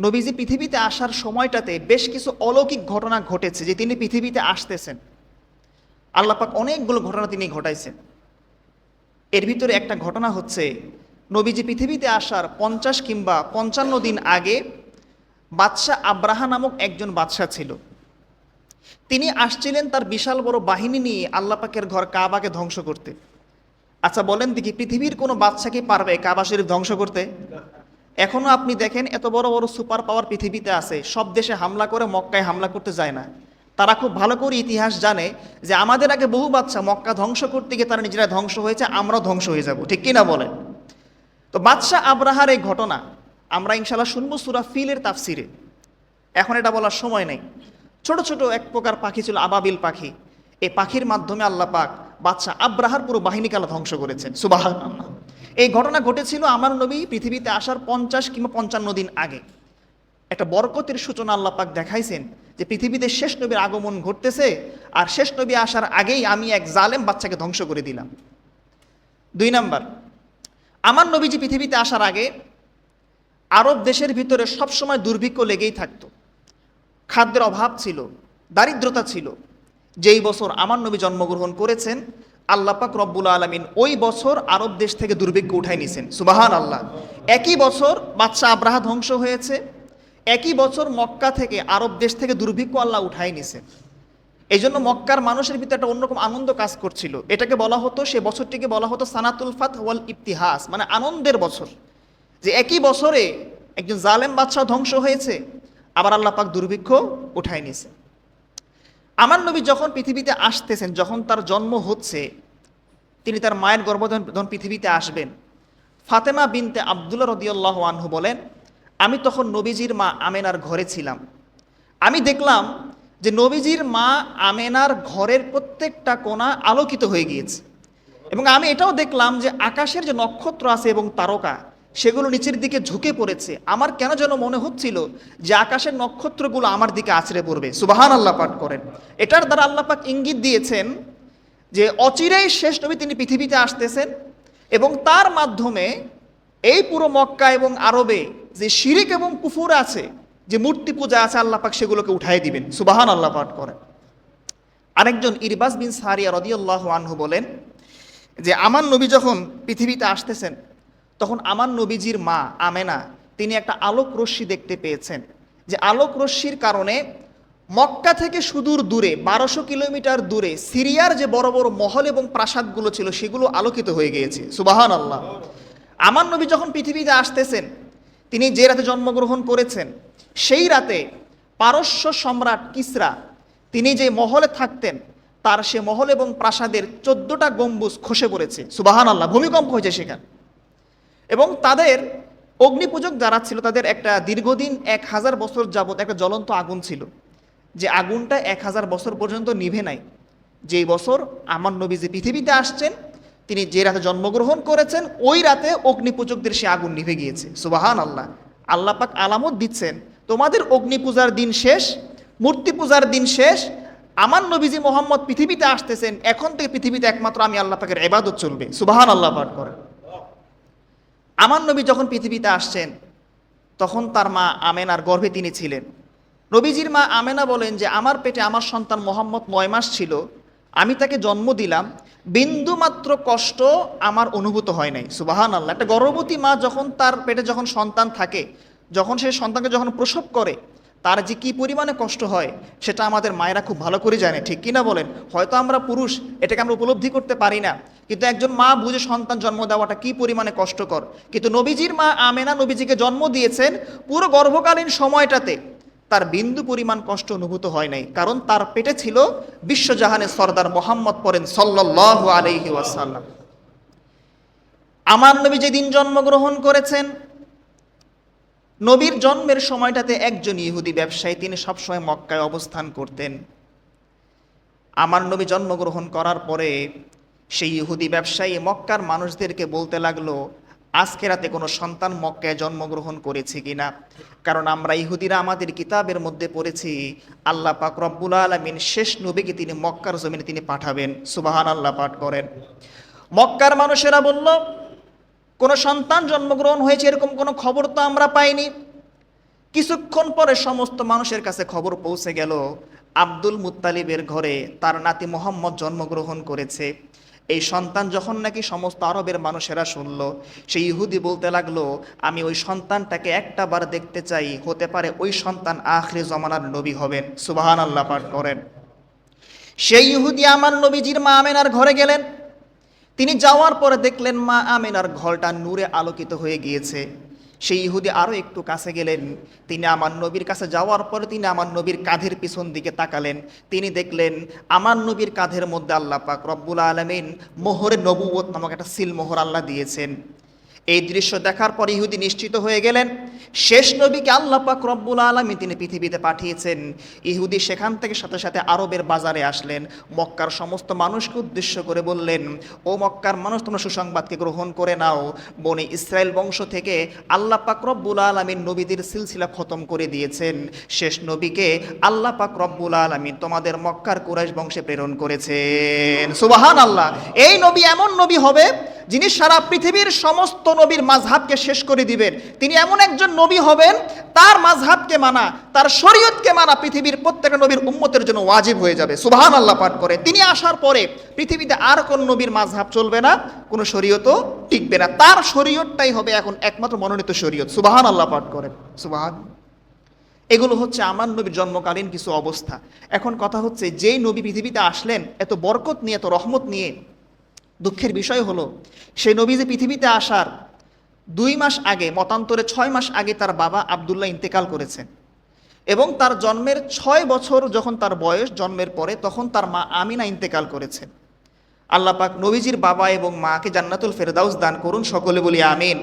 নবীজি পৃথিবীতে আসার সময়টাতে বেশ কিছু অলৌকিক ঘটনা ঘটেছে, যে তিনি পৃথিবীতে আসতেছেন। আল্লাহ পাক অনেকগুলো ঘটনা তিনি ঘটাইছেন। এর ভিতরে একটা ঘটনা হচ্ছে, নবীজি পৃথিবীতে আসার 50 কিংবা 55 দিন আগে বাদশাহ আব্রাহা নামক একজন বাদশাহ ছিল। তিনি আসছিলেন তার বিশাল বড় বাহিনী নিয়ে আল্লাহ পাকের ঘর কাবাকে ধ্বংস করতে। আচ্ছা বলেন দেখি, পৃথিবীর কোনো বাদশা কি পারবে কাবা শরীফ ধ্বংস করতে? এখনো আপনি দেখেন, এত বড় বড় সুপার পাওয়ার পৃথিবীতে আছে, সব দেশে হামলা করে মক্কায় হামলা করতে যায় না। তারা খুব ভালো করে ইতিহাস জানে যে আমাদের আগে বহু বাদশা মক্কা ধ্বংস করতে গিয়ে তারা নিজেরা ধ্বংস হয়েছে, আমরাও ধ্বংস হয়ে যাব, ঠিক কিনা বলেন? তো বাদশাহ আব্রাহার এই ঘটনা আমরা ইনশাল্লাহ শুনবো সূরা ফিলের তাফসিরে। এখন এটা বলার সময় নেই। ছোট ছোট এক প্রকার পাখি ছিল, আবাবিল পাখি। এই পাখির মাধ্যমে আল্লাহ পাক বাদশাহ আব্রাহার পুরো বাহিনীকে আল্লাহ ধ্বংস করেছেন, সুবহানাল্লাহ। এই ঘটনা ঘটেছিল আমার নবী পৃথিবীতে আসার 50 কিংবা 55 দিন আগে। একটা বরকতের সূচনা আল্লাহ পাক দেখাইছেন যে পৃথিবীতে শেষ নবীর আগমন ঘটতেছে, আর শেষ নবী আসার আগেই আমি এক জালেম বাচ্চাকে ধ্বংস করে দিলাম। 2 নাম্বার, আমার নবীজি পৃথিবীতে আসার আগে আরব দেশের ভিতরে সবসময় দুর্ভিক্ষ লেগেই থাকতো, খাদ্যের অভাব ছিল, দারিদ্রতা ছিল। যেই বছর আমার নবী জন্মগ্রহণ করেছেন, আল্লাহ পাক রব্বুল আলামিন ওই বছর আরব দেশ থেকে দুর্ভিক্ষ উঠাই নিয়েছেন, সুবহানাল্লাহ। একই বছর বাদশাহ আব্রাহা ধ্বংস হয়েছে, একই বছর মক্কা থেকে আরব দেশ থেকে দুর্ভিক্ষ আল্লাহ উঠাই নিয়েছেন। এই জন্য মক্কার মানুষের ভিতরে একটা অন্যরকম আনন্দ কাজ করছিল। এটাকে বলা হতো, সে বছরটিকে বলা হতো সানাতুল ফাত ওয়াল ইবতিহাস, মানে আনন্দের বছর। যে একই বছরে একজন জালেম বাদশাহ ধ্বংস হয়েছে, আবার আল্লাহ পাক দুর্ভিক্ষ উঠাই নিয়েছে। আমার নবী যখন পৃথিবীতে আসতেছেন, যখন তার জন্ম হচ্ছে, তিনি তার মায়ের গর্ভধারণ যখন পৃথিবীতে আসবেন, ফাতেমা বিনতে আব্দুল্লাহ রাদিয়াল্লাহু আনহু বলেন, আমি তখন নবীজির মা আমেনার ঘরে ছিলাম। আমি দেখলাম যে নবীজির মা আমেনার ঘরের প্রত্যেকটা কোণা আলোকিত হয়ে গিয়েছে, এবং আমি এটাও দেখলাম যে আকাশের যে নক্ষত্র আছে এবং তারকা, সেগুলো নিচের দিকে ঝুঁকে পড়েছে। আমার কেন যেন মনে হচ্ছিল যে আকাশের নক্ষত্রগুলো আমার দিকে আছড়ে পড়বে, সুবহানাল্লাহ পাঠ করেন। এটার দ্বারা আল্লাহ পাক ইঙ্গিত দিয়েছেন যে অচিরেই শেষ নবী তিনি পৃথিবীতে আসতেছেন, এবং তার মাধ্যমে এই পুরো মক্কা এবং আরবে যে শিরিক এবং কুফুর আছে, যে মূর্তি পূজা আছে, আল্লাহ পাক সেগুলোকে উঠাই দিবেন, সুবহানাল্লাহ পাঠ করেন। আরেকজন ইরবাজ বিন সারিয়া রাদিয়াল্লাহু আনহু বলেন যে আমার নবী যখন পৃথিবীতে আসতেছেন, তখন আমার নবীজির মা আমেনা তিনি একটা আলোক রশ্মি দেখতে পেয়েছেন, যে আলোক রশ্মির কারণে মক্কা থেকে সুদূর দূরে 1200 কিলোমিটার দূরে সিরিয়ার যে বড় বড় মহল এবং প্রাসাদগুলো ছিল, সেগুলো আলোকিত হয়ে গিয়েছে, সুবহানাল্লাহ। আমার নবী যখন পৃথিবীতে আসতেছেন, তিনি যে রাতে জন্মগ্রহণ করেছেন, সেই রাতে পারস্য সম্রাট কিসরা তিনি যে মহলে থাকতেন, তার সে মহল এবং প্রাসাদের 14টা গম্বুজ খসে পড়েছে, সুবহানাল্লাহ, ভূমিকম্প হয়েছে সেখানে। এবং তাদের অগ্নিপূজক যারা ছিল, তাদের একটা দীর্ঘদিন 1000 বছর যাবত একটা জ্বলন্ত আগুন ছিল, যে আগুনটা 1000 বছর পর্যন্ত নিভে নাই। যেই বছর আমার নবী যে পৃথিবীতে আসছেন, তিনি যে রাতে জন্মগ্রহণ করেছেন, ওই রাতে অগ্নিপূজকদের সে আগুন নিভে গিয়েছে, সুবহানাল্লাহ। আল্লাহ পাক আলামত দিচ্ছেন, তোমাদের অগ্নি পূজার দিন শেষ, মূর্তি পূজার দিন শেষ, আমার নবীজি মোহাম্মদ পৃথিবীতে আসতেছেন, এখন থেকে পৃথিবীতে একমাত্র আমি আল্লাহ পাকের ইবাদত চলবে, সুবহানাল্লাহ পাঠ করেন। আমার নবী যখন পৃথিবীতে আসছেন, তখন তার মা আমেনার গর্ভে তিনি ছিলেন। নবীজির মা আমেনা বলেন যে আমার পেটে আমার সন্তান মোহাম্মদ 9 মাস ছিল, আমি তাকে জন্ম দিলাম, বিন্দুমাত্র কষ্ট আমার অনুভূত হয় নাই, সুবহানাল্লাহ। একটা গর্ভবতী মা যখন তার পেটে যখন সন্তান থাকে, যখন সে সন্তানকে যখন প্রসব করে, তার যে কী পরিমাণে কষ্ট হয়, সেটা আমাদের মায়েরা খুব ভালো করে জানে, ঠিক কিনা বলেন? হয়তো আমরা পুরুষ এটাকে আমরা উপলব্ধি করতে পারি না, কিন্তু একজন মা বুঝে সন্তান জন্ম দেওয়াটা কী পরিমাণে কষ্টকর। কিন্তু নবীজির মা আমেনা নবীজিকে জন্ম দিয়েছেন, পুরো গর্ভকালীন সময়টাতে তার বিন্দু পরিমাণ কষ্ট অনুভূত হয় নাই, কারণ তার পেটে ছিল বিশ্বজাহানের সর্দার মোহাম্মদ, পড়েন সাল্লাল্লাহু আলাইহি ওয়াসাল্লাম। আমার নবী যেদিন জন্মগ্রহণ করেছেন, নবীর জন্মের সময়টাতে একজন ইহুদি ব্যবসায়ী তিনি সবসময় মক্কায় অবস্থান করতেন। আমার নবী জন্মগ্রহণ করার পরে সেই ইহুদি ব্যবসায়ী মক্কার মানুষদেরকে বলতে লাগলো, আজকে রাতে কোনো সন্তান মক্কায় জন্মগ্রহণ করেছে কিনা, কারণ আমরা ইহুদিরা আমাদের কিতাবের মধ্যে পড়েছি আল্লাহ পাক রব্বুল আলামিন শেষ নবীকে তিনি মক্কার জমিনে তিনি পাঠাবেন, সুবহানাল্লাহ পাঠ করেন। মক্কার মানুষেরা বলল, কোনো সন্তান জন্মগ্রহণ হয়েছে এরকম কোনো খবর তো আমরা পাইনি। কিছুক্ষণ পরে সমস্ত মানুষের কাছে খবর পৌঁছে গেল আব্দুল মুত্তালিবের ঘরে তার নাতি মোহাম্মদ জন্মগ্রহণ করেছে। এই সন্তান যখন নাকি সমস্ত আরবের মানুষেরা শুনল, সেই ইহুদি বলতে লাগলো, আমি ওই সন্তানটাকে একটা বার দেখতে চাই, হতে পারে ওই সন্তান আখিরি জমানার নবী হবেন। সুবহানাল্লাহ পাঠ করেন। সেই ইহুদি আমার নবীজির মা আমেনার ঘরে গেলেন। তিনি যাওয়ার পরে দেখলেন মা আমেনার ঘরটা নূরে আলোকিত হয়ে গিয়েছে। সেই ইহুদি আরও একটু কাছে গেলেন। তিনি আমার নবীর কাছে যাওয়ার পরে তিনি আমার নবীর কাঁধের পিছন দিকে তাকালেন। তিনি দেখলেন আমার নবীর কাঁধের মধ্যে আল্লাহ পাক রব্বুল আলামিন মোহরে নবুয়ত নামক একটা সিল মোহর আল্লাহ দিয়েছেন। এই দৃশ্য দেখার পর ইহুদি নিশ্চিত হয়ে গেলেন শেষ নবীকে আল্লাহ পাক রব্বুল আলামিন তিনি পৃথিবীতে পাঠিয়েছেন। ইহুদি সেখান থেকে সাথে সাথে আরবের বাজারে আসলেন। মক্কার সমস্ত মানুষকে উদ্দেশ্য করে বললেন, ও মক্কার মানুষ, তোমরা সুসংবাদকে গ্রহণ করে নাও। বনি ইসরায়েল বংশ থেকে আল্লাহ পাক রব্বুল আলামিন নবীদের সিলসিলা খতম করে দিয়েছেন। শেষ নবীকে আল্লাহ পাক রব্বুল আলামিন তোমাদের মক্কার কুরাইশ বংশে প্রেরণ করেছেন। সুবহানাল্লাহ। এই নবী এমন নবী হবে যিনি সারা পৃথিবীর সমস্ত নবীর মাযহাবকে শেষ করে দিবেন। তিনি এমন একজন নবী হবেন, তার মাযহাবকে মানা, তার শরীয়তকে মানা পৃথিবীর প্রত্যেকটা নবীর উম্মতের জন্য ওয়াজিব হয়ে যাবে। সুবহানাল্লাহ পাঠ করে। তিনি আসার পরে পৃথিবীতে আর কোন নবীর মাযহাব চলবে না, কোনো শরীয়তও টিকবে না। তার শরীয়তটাই হবে এখন একমাত্র মনোনীত শরীয়ত। সুবহানাল্লাহ পাঠ করেন। সুবহান। এগুলো হচ্ছে আমার নবীর জন্মকালীন কিছু অবস্থা। এখন কথা হচ্ছে, যেই নবী পৃথিবীতে আসলেন এত বরকত নিয়ে, এত রহমত নিয়ে, দুঃখের বিষয় হলো সেই নবী যে পৃথিবীতে আসার 2 মাস আগে, মতান্তরে 6 মাস আগে তার বাবা আব্দুল্লাহ ইন্তেকাল করেছেন। এবং তার জন্মের 6 বছর যখন তার বয়স, জন্মের পরে, তখন তার মা আমিনা ইন্তেকাল করেছেন। আল্লাহ পাক নবীজির বাবা এবং মাকে জান্নাতুল ফেরদাউস দান করুন, সকলে বলি আমিন।